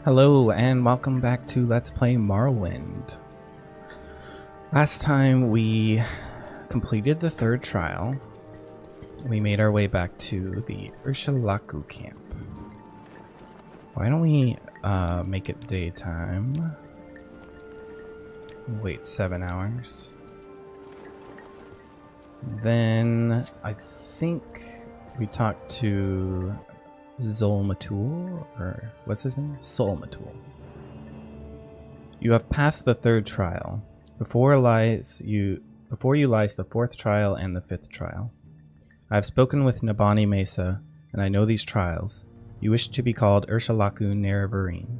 Hello and welcome back to Let's Play Morrowind. Last time we completed the third trial. We made our way back to the Ursulaku camp. Why don't we make it daytime? Wait 7 hours. Then I think we talked to Zolmatul, or what's his name? Solmatul. You have passed the third trial. Before you lies the fourth trial and the fifth trial. I have spoken with Nabani Mesa, and I know these trials. You wish to be called Ursulaku Nerevarine.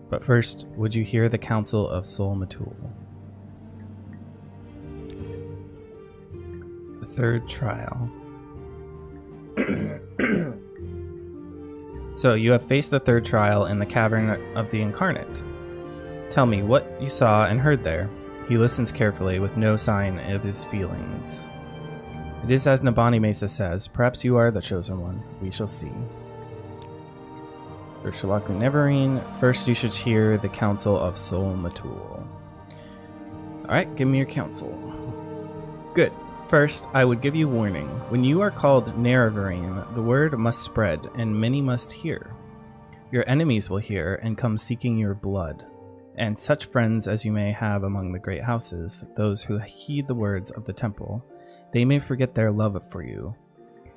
But first, would you hear the counsel of Solmatul? The third trial. So, you have faced the third trial in the Cavern of the Incarnate. Tell me what you saw and heard there. He listens carefully, with no sign of his feelings. It is as Nabani Mesa says, perhaps you are the chosen one. We shall see. Ursulaku Neverine, first you should hear the counsel of Solmatul. Alright, give me your counsel. Good. First, I would give you warning. When you are called Nerevarine, the word must spread, and many must hear. Your enemies will hear, and come seeking your blood. And such friends as you may have among the great houses, those who heed the words of the temple, they may forget their love for you.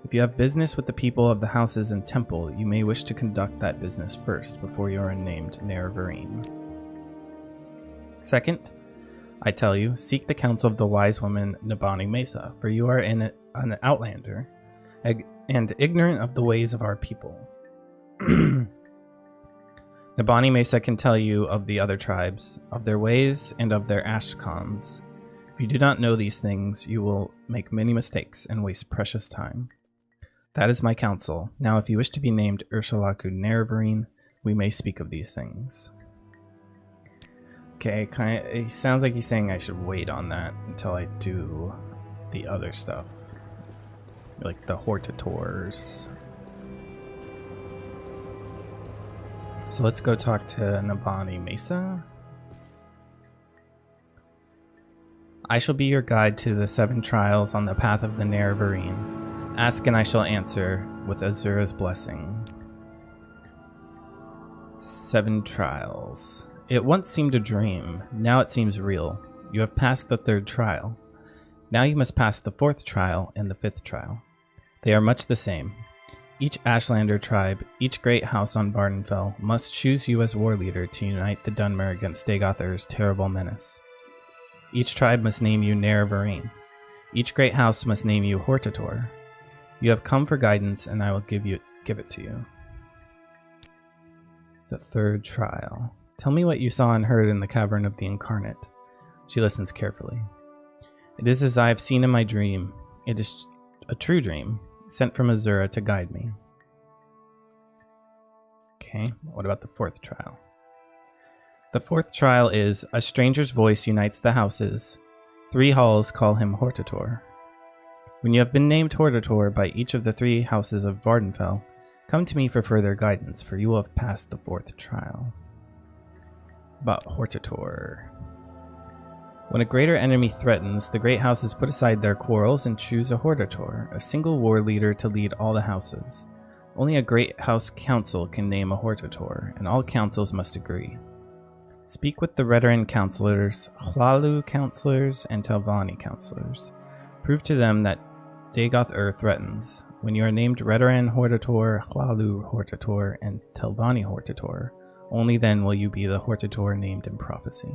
If you have business with the people of the houses and temple, you may wish to conduct that business first, before you are named Nerevarine. Second, I tell you, seek the counsel of the wise woman Nabani Mesa, for you are an outlander, and ignorant of the ways of our people. Nabani Mesa can tell you of the other tribes, of their ways, and of their ashkans. If you do not know these things, you will make many mistakes and waste precious time. That is my counsel. Now if you wish to be named Ursulaku Nerevarine, we may speak of these things. Okay, it sounds like he's saying I should wait on that until I do the other stuff. Like the Hortators. So let's go talk to Nabani Mesa. I shall be your guide to the 7 trials on the path of the Nerevarine. Ask and I shall answer with Azura's blessing. 7 trials. It once seemed a dream, now it seems real. You have passed the 3rd trial. Now you must pass the 4th trial and the 5th trial. They are much the same. Each Ashlander tribe, each great house on Vvardenfell, must choose you as war leader to unite the Dunmer against Daedric Ur's terrible menace. Each tribe must name you Nerevarine. Each great house must name you Hortator. You have come for guidance, and I will give it to you. The 3rd trial. Tell me what you saw and heard in the Cavern of the Incarnate. She listens carefully. It is as I have seen in my dream. It is a true dream, sent from Azura to guide me. Okay, what about the 4th trial? The 4th trial is, a stranger's voice unites the houses. 3 halls call him Hortator. When you have been named Hortator by each of the 3 houses of Vvardenfell, come to me for further guidance, for you will have passed the 4th trial. About Hortator. When a greater enemy threatens, the great houses put aside their quarrels and choose a Hortator, a single war leader to lead all the houses. Only a great house council can name a Hortator, and all councils must agree. Speak with the Redoran counselors, Hlalu counselors, and Telvanni counselors. Prove to them that Daedric Ur threatens. When you are named Redoran Hortator, Hlalu Hortator, and Telvanni Hortator, only then will you be the Hortator named in prophecy.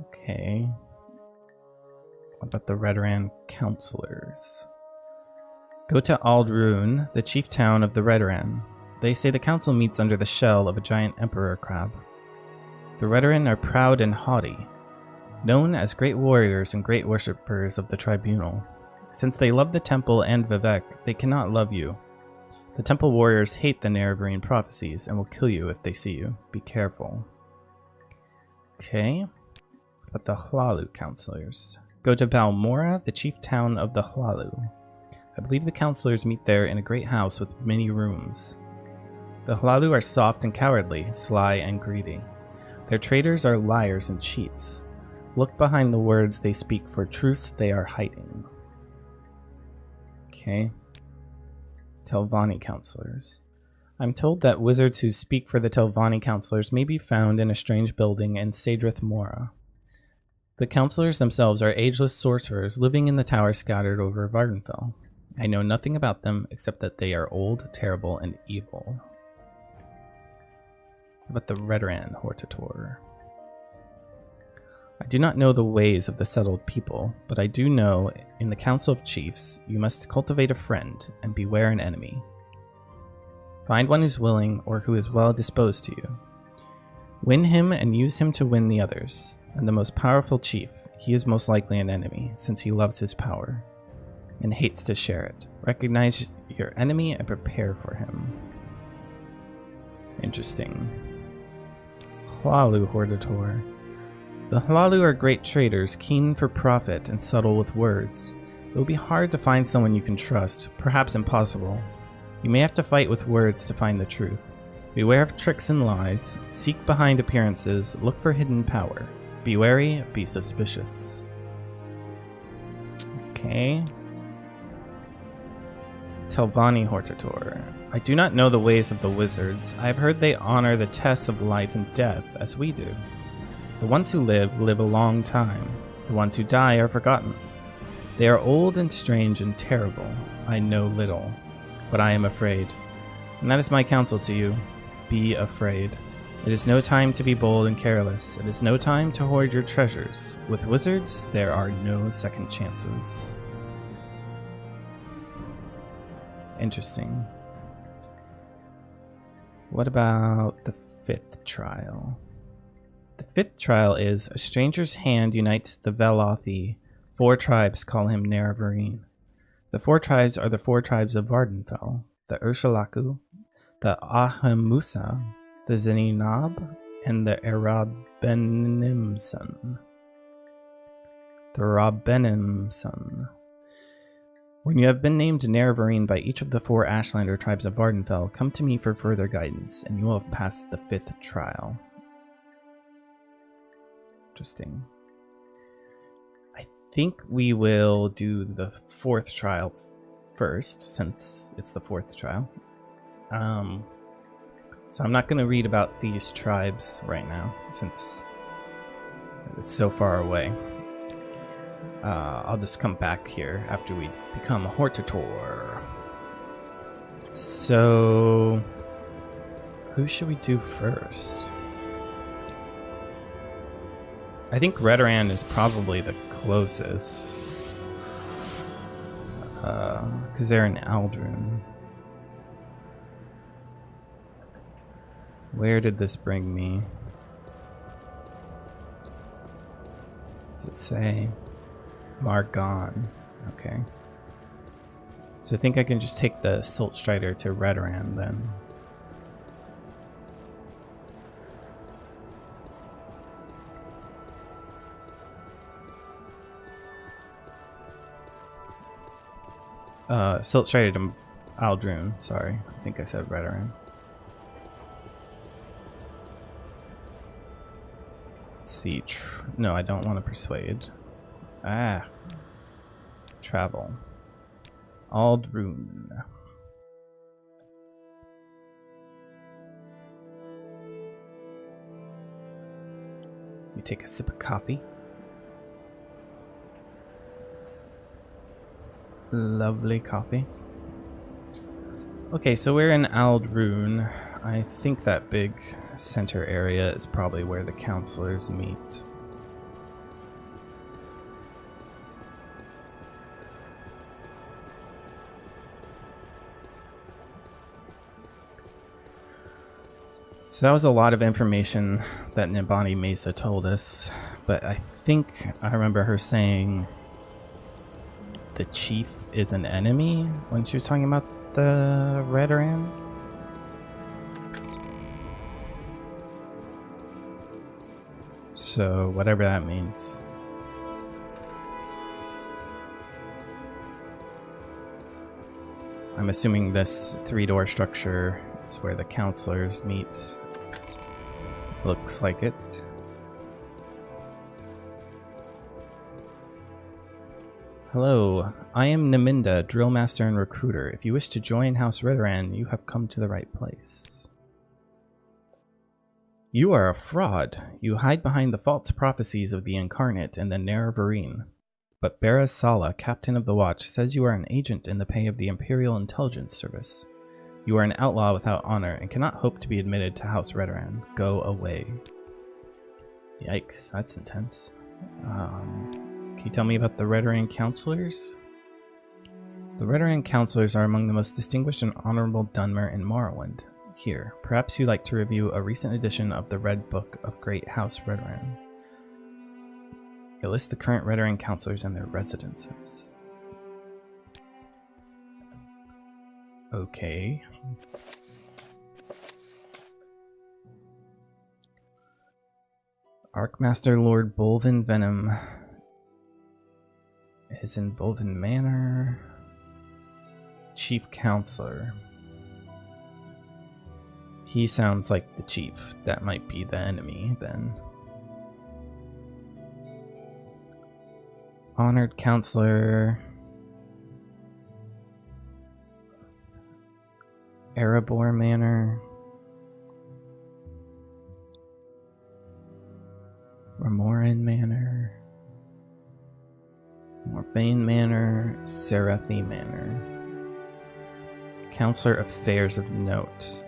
Okay. What about the Redoran counselors? Go to Aldrune, the chief town of the Redoran. They say the council meets under the shell of a giant emperor crab. The Redoran are proud and haughty, known as great warriors and great worshippers of the Tribunal. Since they love the temple and Vivec, they cannot love you. The temple warriors hate the Nerevarine prophecies and will kill you if they see you. Be careful. Okay. But the Hlalu counselors. Go to Balmora, the chief town of the Hlalu. I believe the counselors meet there in a great house with many rooms. The Hlalu are soft and cowardly, sly and greedy. Their traitors are liars and cheats. Look behind the words they speak for truths they are hiding. Okay. Telvanni Counselors. I'm told that wizards who speak for the Telvanni Counselors may be found in a strange building in Sadrith Mora. The counselors themselves are ageless sorcerers living in the tower scattered over Vardenfell. I know nothing about them except that they are old, terrible, and evil. But the Redoran Hortator. I do not know the ways of the settled people, but I do know in the Council of Chiefs you must cultivate a friend and beware an enemy. Find one who's willing or who is well disposed to you. Win him and use him to win the others. And the most powerful chief, he is most likely an enemy, since he loves his power and hates to share it. Recognize your enemy and prepare for him. Interesting. Hlalu Hortator. The Hlalu are great traders, keen for profit and subtle with words. It will be hard to find someone you can trust, perhaps impossible. You may have to fight with words to find the truth. Beware of tricks and lies. Seek behind appearances. Look for hidden power. Be wary, be suspicious. Okay. Telvanni Hortator. I do not know the ways of the wizards. I have heard they honor the tests of life and death, as we do. The ones who live a long time. The ones who die are forgotten. They are old and strange and terrible. I know little, but I am afraid. And that is my counsel to you. Be afraid. It is no time to be bold and careless. It is no time to hoard your treasures. With wizards, there are no second chances. Interesting. What about the fifth trial? The fifth trial is a stranger's hand unites the Velothi. 4 tribes call him Nerevarine. The 4 tribes are the 4 tribes of Vardenfell, the Urshalaku, the Ahamusa, the Zeninab, and the Erabenimson. The Rabenimson. When you have been named Nerevarine by each of the 4 Ashlander tribes of Vardenfell, come to me for further guidance, and you will have passed the 5th trial. Interesting. I think we will do the 4th trial first, since it's the 4th trial. So I'm not going to read about these tribes right now, since it's so far away. I'll just come back here after we become a Hortator. So, who should we do first? I think Redoran is probably the closest. Because they're in Aldrun. Where did this bring me? Does it say? Margon. Okay. So I think I can just take the Silt Strider to Redoran then. Silt Strider to Aldrun, sorry. I think I said Redoran. Let's see. No, I don't want to persuade. Travel. Aldrun. We take a sip of coffee. Lovely coffee. Okay, so we're in Aldrun. I think that big center area is probably where the counselors meet. So that was a lot of information that Nibani Mesa told us, but I think I remember her saying the chief is an enemy when she was talking about the Redoran. So whatever that means. I'm assuming this 3-door structure That's where the counselors meet. Looks like it. Hello, I am Naminda, drill master and recruiter. If you wish to join House Redoran, you have come to the right place. You are a fraud. You hide behind the false prophecies of the Incarnate and the Nerevarine. But Barra Sala, captain of the Watch, says you are an agent in the pay of the Imperial Intelligence Service. You are an outlaw without honor and cannot hope to be admitted to House Redoran. Go away. Yikes, that's intense. Can you tell me about the Redoran Counselors? The Redoran Counselors are among the most distinguished and honorable Dunmer in Morrowind. Here, perhaps you'd like to review a recent edition of the Red Book of Great House Redoran. It lists the current Redoran Counselors and their residences. Okay. Archmaster Lord Bolvin Venom is in Bolvin Manor. Chief Counselor. He sounds like the chief. That might be the enemy then. Honored Counselor. Erebor Manor. Remoran Manor. Morvain Manor. Serethi Manor. Counselor Affairs of Note.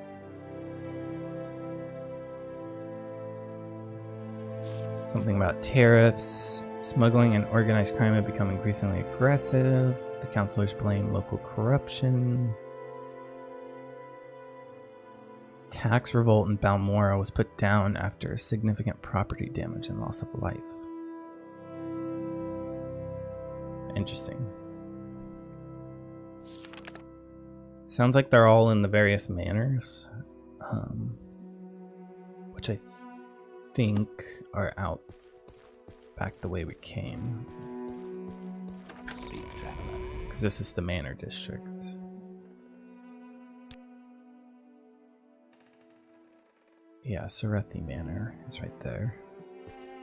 Something about tariffs. Smuggling and organized crime have become increasingly aggressive. The counselors blame local corruption. Tax revolt in Balmora was put down after significant property damage and loss of life. Interesting. Sounds like they're all in the various manors, which I think are out back the way we came. Because this is the manor district. Yeah, Serethi Manor is right there.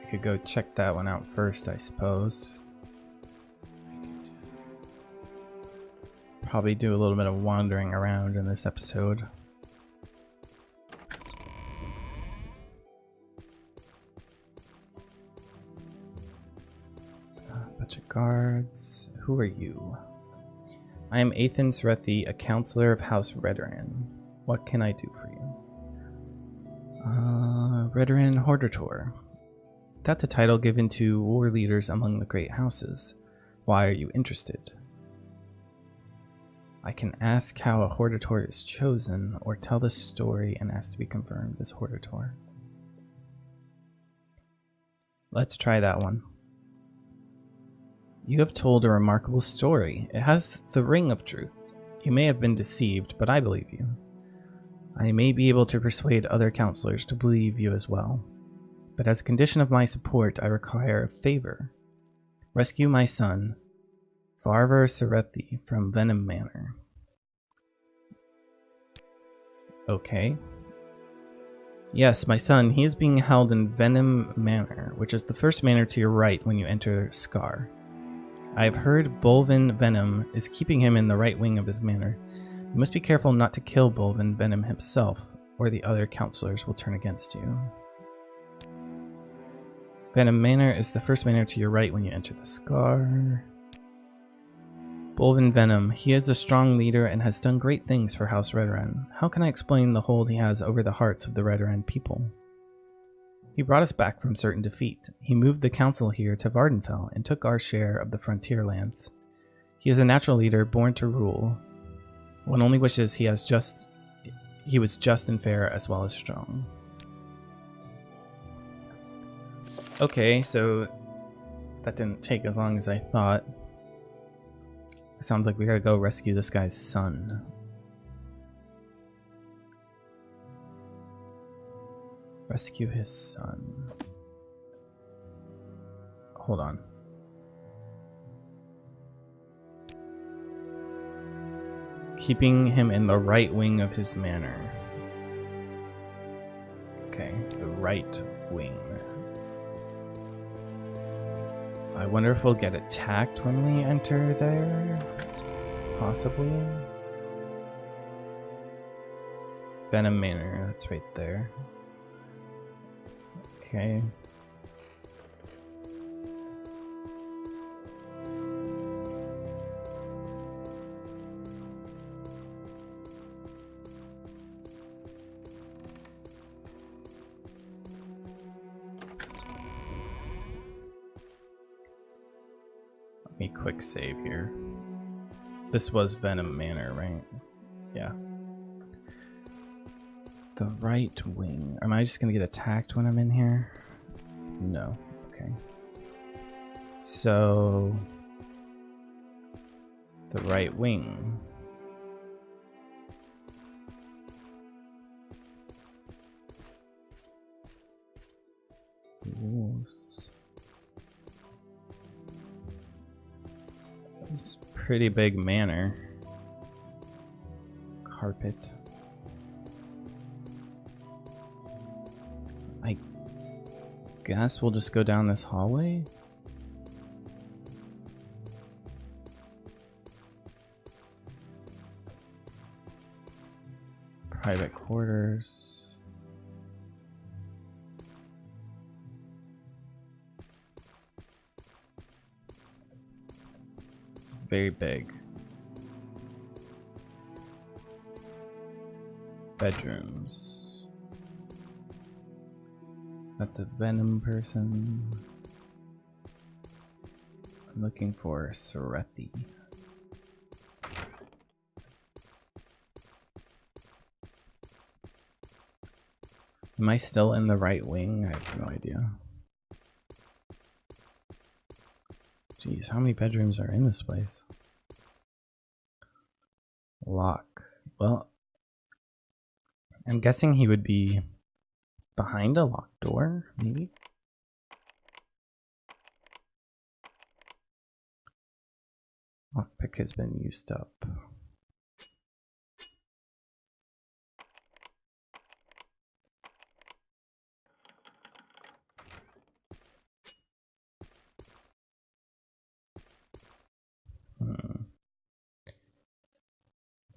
We could go check that one out first, I suppose. Probably do a little bit of wandering around in this episode. Bunch of guards. Who are you? I am Athan Serethi, a counselor of House Redoran. What can I do for you? Redoran Hortator. That's a title given to war leaders among the great houses. Why are you interested? I can ask how a Hortator is chosen, or tell the story and ask to be confirmed as Hortator. Let's try that one. You have told a remarkable story. It has the ring of truth. You may have been deceived, but I believe you. I may be able to persuade other counselors to believe you as well. But as a condition of my support, I require a favor. Rescue my son, Farver Serethi, from Venom Manor. Okay. Yes, my son, he is being held in Venom Manor, which is the first manor to your right when you enter Scar. I have heard Bolvin Venom is keeping him in the right wing of his manor. You must be careful not to kill Bolvin Venom himself, or the other counselors will turn against you. Venom Manor is the first manor to your right when you enter the Scar. Bolvin Venom, he is a strong leader and has done great things for House Redoran. How can I explain the hold he has over the hearts of the Redoran people? He brought us back from certain defeat. He moved the council here to Vardenfell and took our share of the frontier lands. He is a natural leader born to rule. One only wishes he was just and fair as well as strong. Okay, so that didn't take as long as I thought. It sounds like we gotta go rescue this guy's son. Rescue his son. Hold on. Keeping him in the right wing of his manor. Okay, the right wing. I wonder if we'll get attacked when we enter there? Possibly. Venom Manor, that's right there. Okay. Let me quick save here. This was Venom Manor, right? Yeah. The right wing. Am I just gonna get attacked when I'm in here? No. Okay. So the right wing. This is pretty big manor. Carpet. I guess we'll just go down this hallway. Private quarters. It's very big. Bedrooms. That's a Venom person. I'm looking for Serethi. Am I still in the right wing? I have no idea. Jeez, how many bedrooms are in this place? Lock. Well, I'm guessing he would be behind a locked door, maybe? Lockpick has been used up.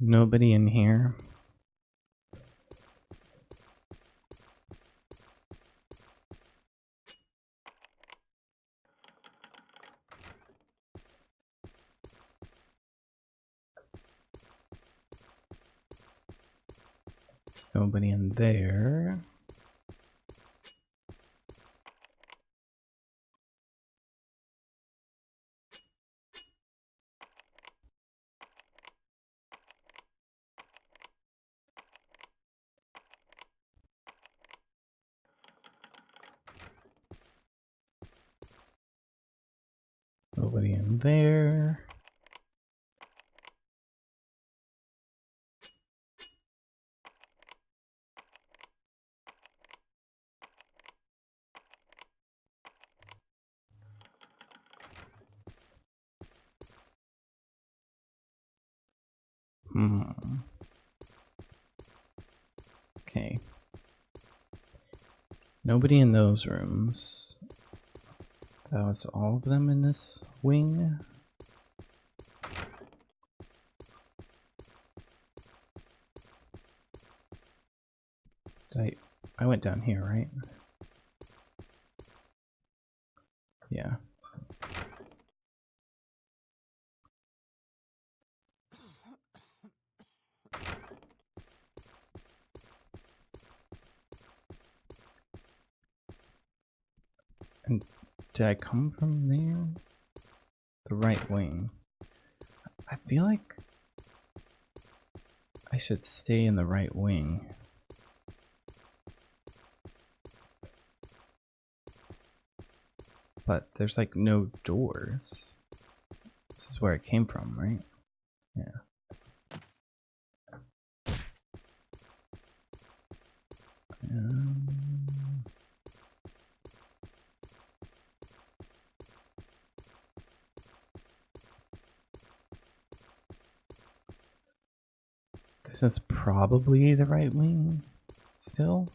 Nobody in here. Nobody in there. Nobody in there. Okay. Nobody in those rooms. That was all of them in this wing. I went down here, right? Yeah. And did I come from there? The right wing. I feel like I should stay in the right wing. But there's like no doors. This is where it came from, right? Yeah. This is probably the right wing still.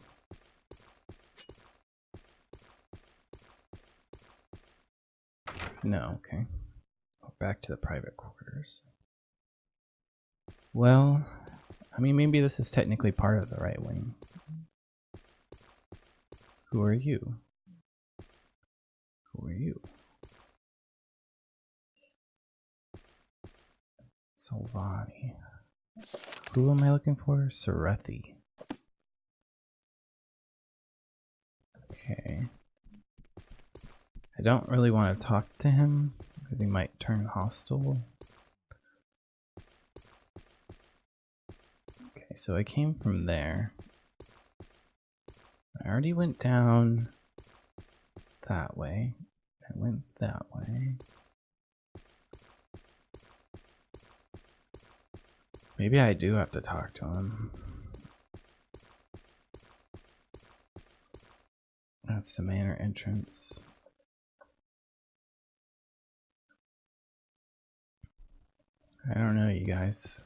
No, okay. Back to the private quarters. Well, I mean, maybe this is technically part of the right wing. Who are you? Who are you? Solvani. Who am I looking for? Serethi. Okay. I don't really want to talk to him because he might turn hostile. Okay, so I came from there. I already went down that way. I went that way. Maybe I do have to talk to him. That's the manor entrance. I don't know, you guys.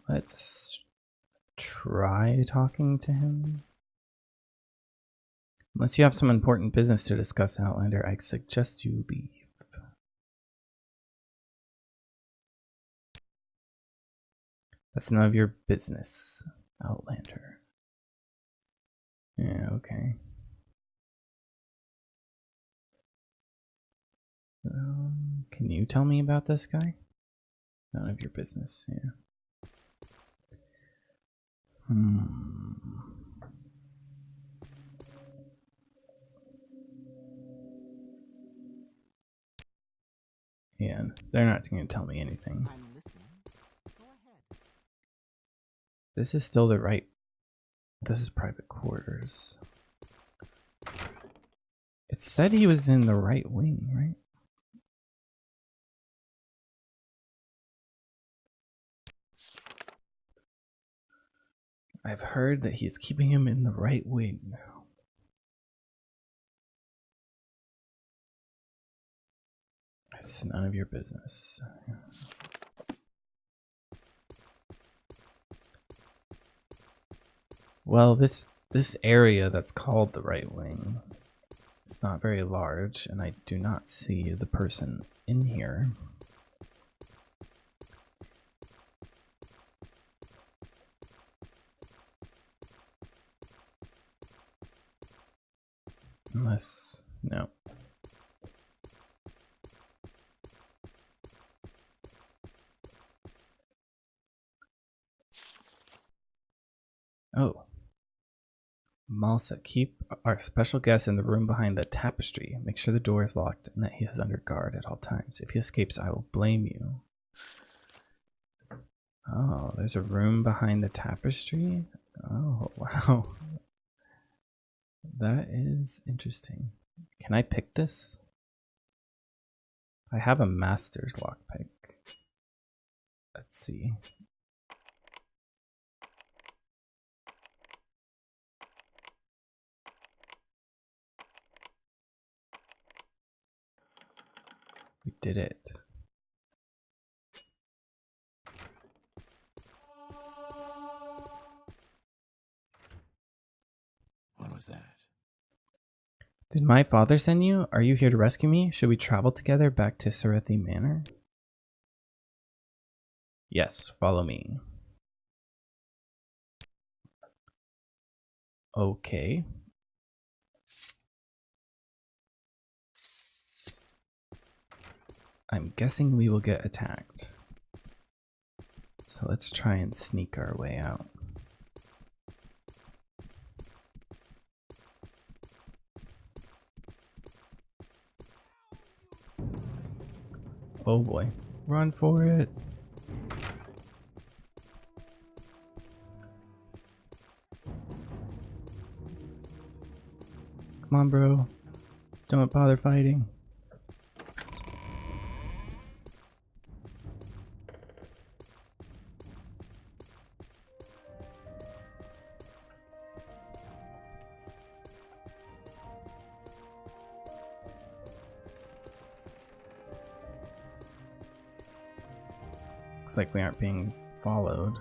Let's try talking to him. Unless you have some important business to discuss, Outlander, I suggest you leave. That's none of your business, Outlander. Yeah, okay. Can you tell me about this guy? None of your business, yeah. Yeah, they're not going to tell me anything. I'm listening. Go ahead. This is still the right... This is private quarters. It said he was in the right wing, right? I've heard that he's keeping him in the right wing. It's none of your business. Well, this area that's called the right wing, it's not very large, and I do not see the person in here. Unless, no. Oh. Malsa, keep our special guest in the room behind the tapestry. Make sure the door is locked and that he is under guard at all times. If he escapes, I will blame you. Oh, there's a room behind the tapestry? Oh, wow. That is interesting. Can I pick this? I have a master's lockpick. Let's see. We did it. What was that? Did my father send you? Are you here to rescue me? Should we travel together back to Serethi Manor? Yes, follow me. Okay. I'm guessing we will get attacked. So let's try and sneak our way out. Oh boy. Run for it. Come on, bro. Don't bother fighting. Looks like we aren't being followed.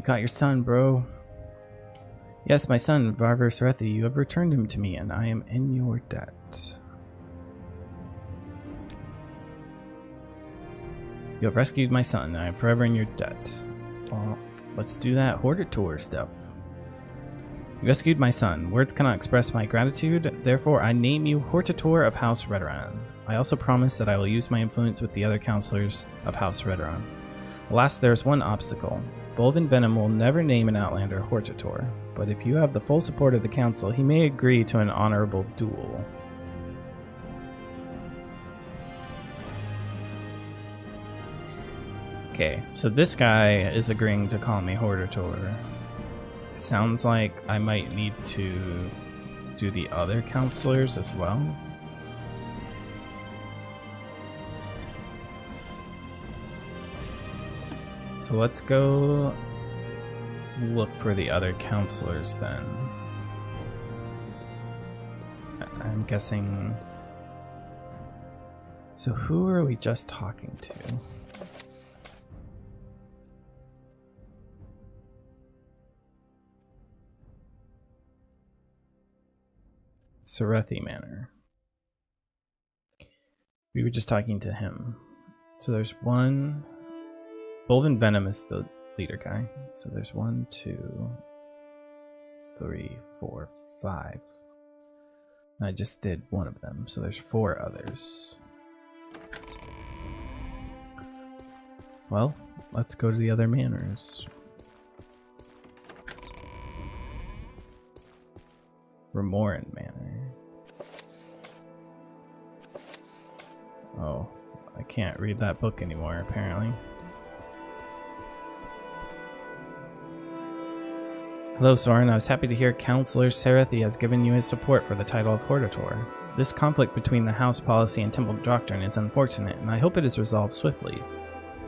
got your son, bro. Yes, my son, Varver Serethi. You have returned him to me, and I am in your debt. You have rescued my son, and I am forever in your debt. Well, let's do that Hortator stuff. You rescued my son. Words cannot express my gratitude, therefore I name you Hortator of House Redoran. I also promise that I will use my influence with the other counselors of House Redoran. Alas, there is one obstacle. Bolvin Venom will never name an Outlander Hortator, but if you have the full support of the council, he may agree to an honorable duel. Okay, so this guy is agreeing to call me Hortator. Sounds like I might need to do the other counselors as well. So let's go look for the other counselors then. I'm guessing... So who are we just talking to? Serethi Manor. We were just talking to him. So there's one... Bolvin Venom is the leader guy. So there's 1, 2, 3, 4, 5. I just did one of them, so there's 4 others. Well, let's go to the other manors. Remoran Manor. Oh, I can't read that book anymore, apparently. Hello, Soren. I was happy to hear Counselor Serethi has given you his support for the title of Hortator. This conflict between the house policy and temple doctrine is unfortunate, and I hope it is resolved swiftly.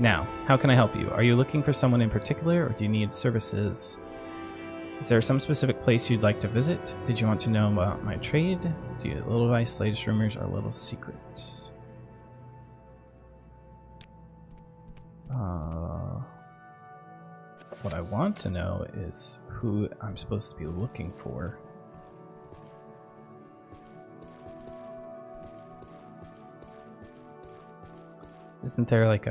Now, how can I help you? Are you looking for someone in particular, or do you need services? Is there some specific place you'd like to visit? Did you want to know about my trade? Do you have little advice, latest rumors, or little secrets? What I want to know is who I'm supposed to be looking for. Isn't there like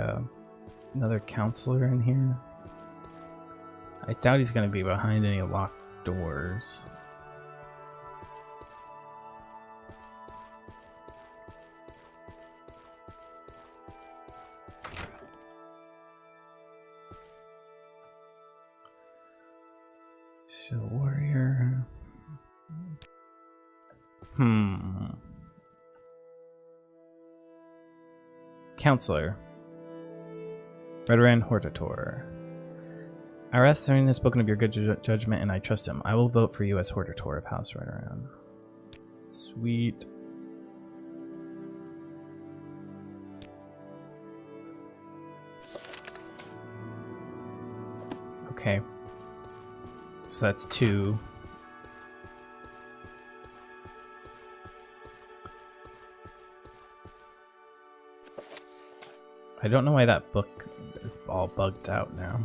another counselor in here? I doubt he's going to be behind any locked doors. She's a warrior. Counselor. Redoran Hortator. Arathorn has spoken of your good judgment, and I trust him. I will vote for you as Hortator of House Redoran. Sweet. Okay. So that's 2. I don't know why that book is all bugged out now.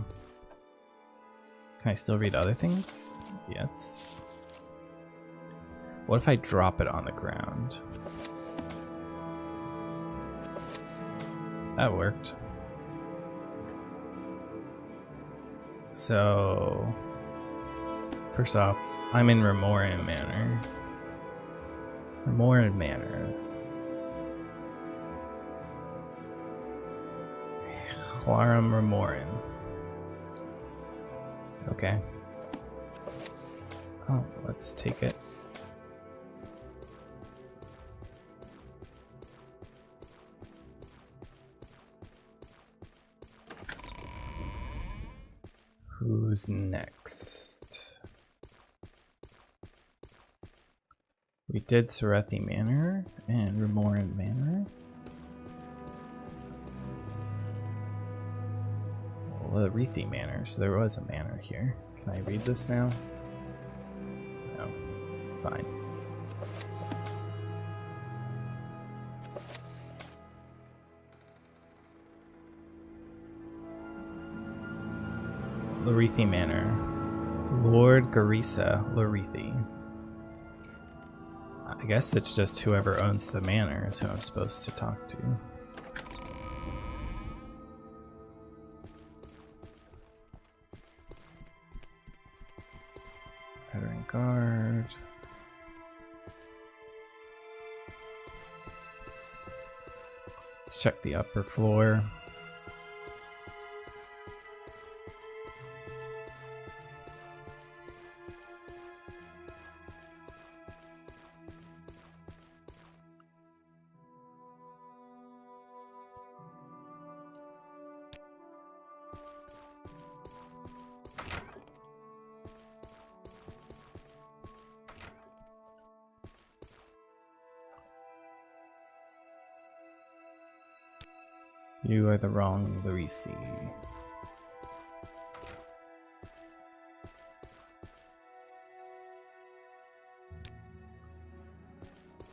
Can I still read other things? Yes. What if I drop it on the ground? That worked. So... First off, I'm in Remoran Manor. Remoran Manor. Huaram Remoran. Okay. Oh, let's take it. Who's next? We did Serethi Manor and Remoran Manor. Well, Rethi Manor, so there was a manor here. Can I read this now? No. Fine. Lorethi Manor. Lord Garisa Lorethi. I guess it's just whoever owns the manor is who I'm supposed to talk to. Veteran Guard. Let's check the upper floor. You are the wrong Lorethi.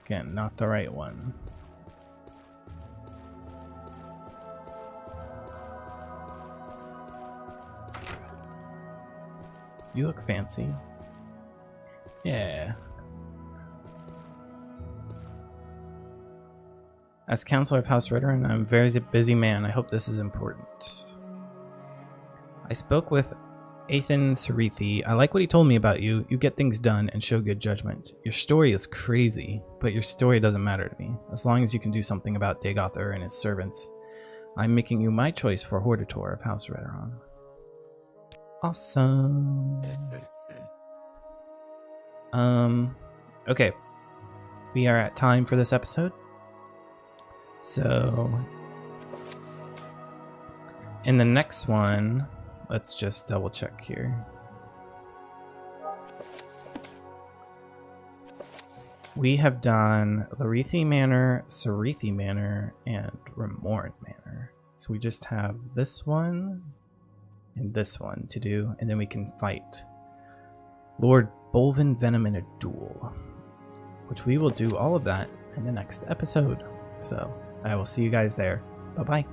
Again, not the right one. You look fancy. Yeah. As Counselor of House Redoran, I'm a very busy man. I hope this is important. I spoke with Athan Sarethi. I like what he told me about you. You get things done and show good judgment. Your story is crazy, but your story doesn't matter to me. As long as you can do something about Dagothar and his servants, I'm making you my choice for Hortator of House Redoran. Awesome. Okay. We are at time for this episode. So, in the next one, let's just double check here. We have done Lorethi Manor, Sarethi Manor, and Remoran Manor. So we just have this one and this one to do, and then we can fight Lord Bolvin Venom in a duel, which we will do all of that in the next episode. So I will see you guys there. Bye-bye.